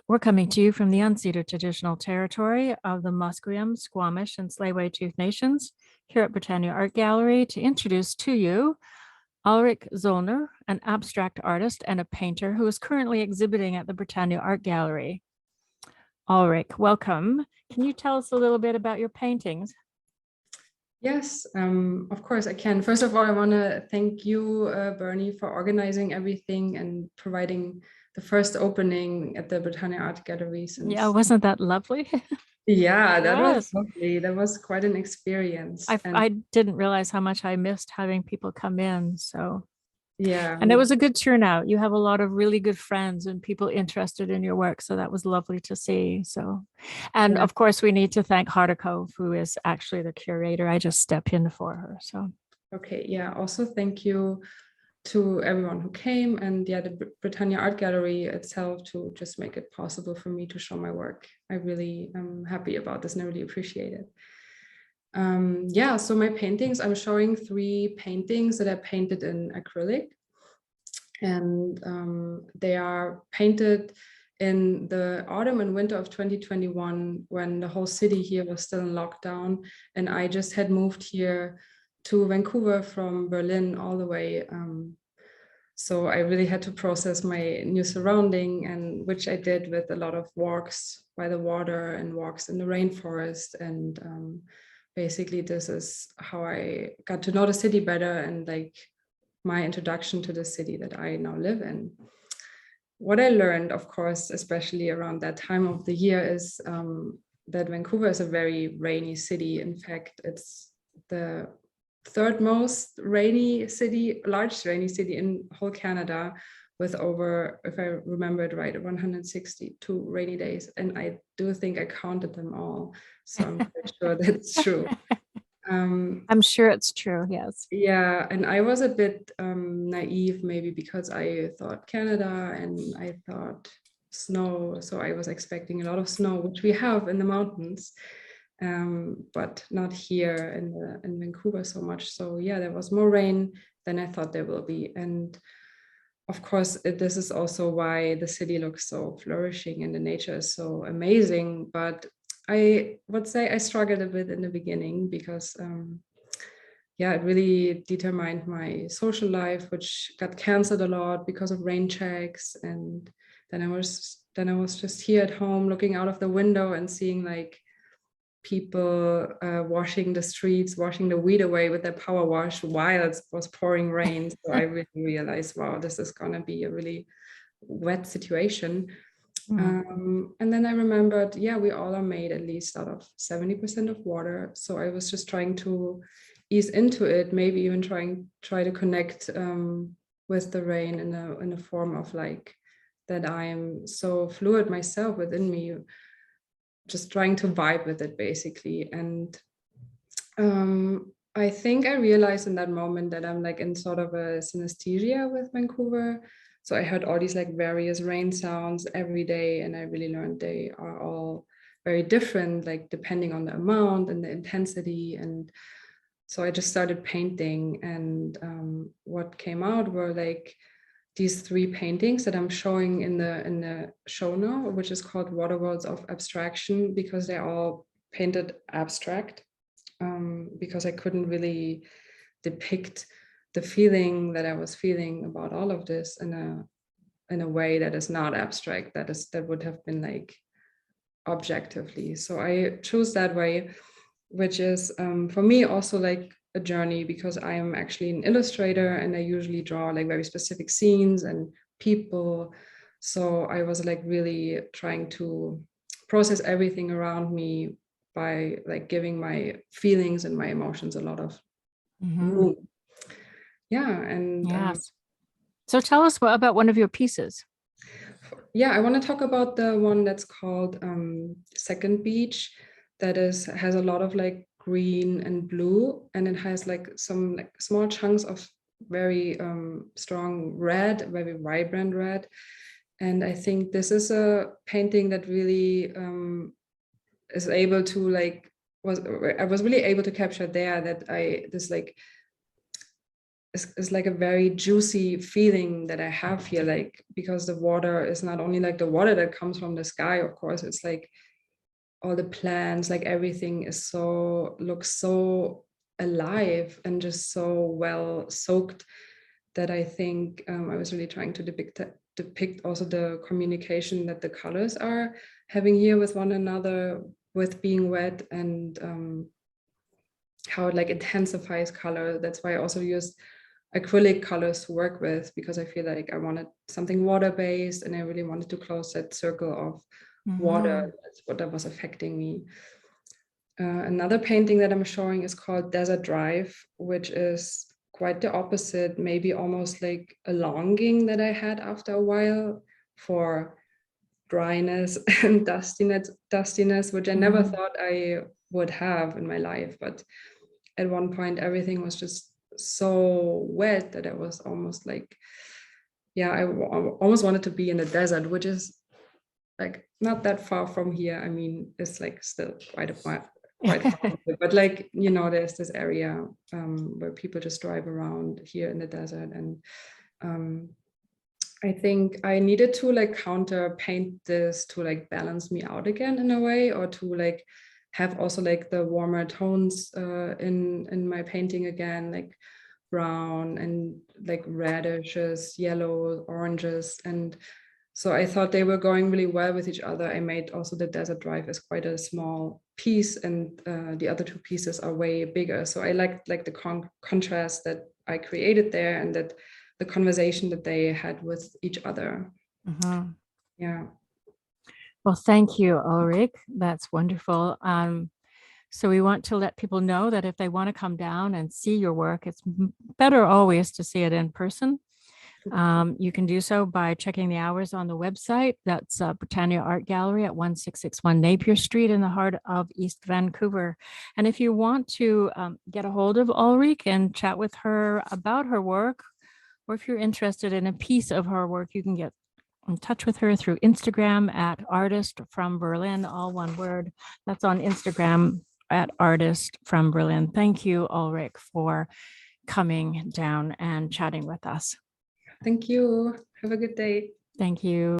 We're coming to you from the unceded traditional territory of the Musqueam, Squamish, and Tsleil-Waututh Nations here at Britannia Art Gallery to introduce to you Ulrike Zöllner, an abstract artist and a painter who is currently exhibiting at the Britannia Art Gallery. Ulrike, welcome. Can you tell us a little bit about your paintings? Yes, of course I can. First of all, I want to thank you, Bernie, for organizing everything and providing the first opening at the Britannia Art Gallery. Yeah, wasn't that lovely? Yeah, that was Yes. lovely. That was quite an experience. I didn't realize how much I missed having people come in. So, yeah, and it was a good turnout. You have a lot of really good friends and people interested in your work. So that was lovely to see. So, and yeah. of course, we need to thank Hardico, who is actually the curator. I just step in for her. So, Okay, yeah. Also, thank you to everyone who came, and yeah, the Britannia Art Gallery itself to just make it possible for me to show my work. I really am happy about this and I really appreciate it. Yeah, so my paintings, I'm showing 3 paintings that I painted in acrylic, and they are painted in the autumn and winter of 2021 when the whole city here was still in lockdown, and I just had moved here to Vancouver from Berlin all the way. So I really had to process my new surrounding, and which I did with a lot of walks by the water and walks in the rainforest. And basically this is how I got to know the city better and like my introduction to the city that I now live in. What I learned, of course, especially around that time of the year, is that Vancouver is a very rainy city. In fact, it's the 3rd most rainy city, largest rainy city in whole Canada, with over, if I remember it right, 162 rainy days. And I do think I counted them all. So I'm quite sure that's true. I'm sure it's true. Yes. Yeah, and I was a bit naive, maybe because I thought Canada and I thought snow. So I was expecting a lot of snow, which we have in the mountains. But not here in Vancouver so much. So yeah, there was more rain than I thought there will be. And of course, this is also why the city looks so flourishing and the nature is so amazing. But I would say I struggled a bit in the beginning because yeah, it really determined my social life, which got canceled a lot because of rain checks. And then I was just here at home looking out of the window and seeing like people washing the streets, washing the weed away with their power wash while it was pouring rain. So I really realized, wow, this is going to be a really wet situation. And then I remembered, yeah, we all are made at least out of 70% of water. So I was just trying to ease into it, maybe even try to connect with the rain in a form of like that I am so fluid myself within me, just trying to vibe with it basically. And I think I realized in that moment that I'm like in sort of a synesthesia with Vancouver. So I heard all these like various rain sounds every day, and I really learned they are all very different, like depending on the amount and the intensity. And so I just started painting, and what came out were like these 3 paintings that I'm showing in the show now, which is called Waterworlds of Abstraction, because they're all painted abstract, because I couldn't really depict the feeling that I was feeling about all of this in a way that is not abstract, that would have been like objectively. So I chose that way, which is for me also like a journey, because I am actually an illustrator and I usually draw like very specific scenes and people. So I was like really trying to process everything around me by like giving my feelings and my emotions a lot of room. Yeah, and yes. So tell us about one of your pieces. Yeah, I want to talk about the one that's called Second Beach, that has a lot of like green and blue, and it has like some like small chunks of very strong red, very vibrant red. And I think this is a painting that really is able to like I was really able to capture there that this like is like a very juicy feeling that I have here, like, because the water is not only like the water that comes from the sky, of course, it's like all the plants, like everything is looks so alive and just so well soaked that I think I was really trying to depict also the communication that the colors are having here with one another, with being wet, and how it like intensifies color. That's why I also used acrylic colors to work with, because I feel like I wanted something water-based and I really wanted to close that circle of water. That's what that was affecting me. Another painting that I'm showing is called Desert Drive, which is quite the opposite, maybe almost like a longing that I had after a while for dryness and dustiness, which I never thought I would have in my life. But at one point, everything was just so wet that it was almost like, yeah, I almost wanted to be in the desert, which is like not that far from here. I mean, it's like still quite far, but like, you know, there's this area where people just drive around here in the desert. And I think I needed to like counter paint this to like balance me out again in a way, or to like have also like the warmer tones in my painting again, like brown and like radishes, yellow, oranges. And so I thought they were going really well with each other. I made also the Desert Drive as quite a small piece, and the other two pieces are way bigger. So I liked like the contrast that I created there, and that the conversation that they had with each other. Yeah. Well, thank you, Ulrike. That's wonderful. So we want to let people know that if they want to come down and see your work, it's better always to see it in person. You can do so by checking the hours on the website. That's Britannia Art Gallery at 1661 Napier Street in the heart of East Vancouver. And if you want to get a hold of Ulrike and chat with her about her work, or if you're interested in a piece of her work, you can get in touch with her through Instagram at Artist from Berlin, all one word. That's on Instagram at Artist from Berlin. Thank you, Ulrike, for coming down and chatting with us. Thank you. Have a good day. Thank you.